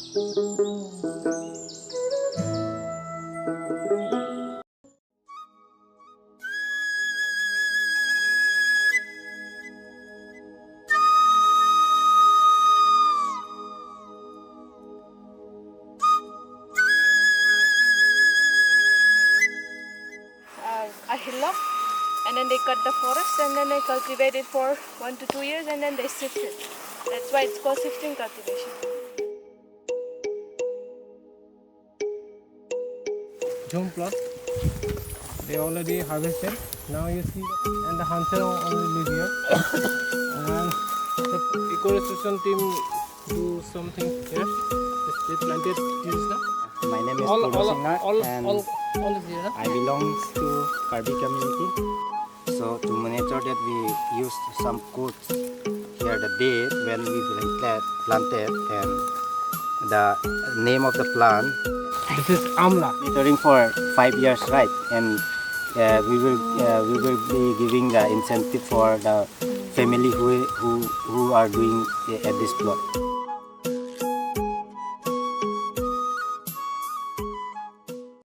A hillock, and then they cut the forest and then they cultivate it for 1 to 2 years and then they sift it. That's why it's called sifting cultivation. June plot, they already harvested. Now you see, and the hunter only live here. And the eco-restoration team do something here. They planted trees now. My name is Kaziranga and all is here. I belong to Karbi community. So to monitor that we used some quotes here the date when we planted and the name of the plant. This is Amla. Monitoring for 5 years, right? And we will be giving the incentive for the family who are doing at this plot.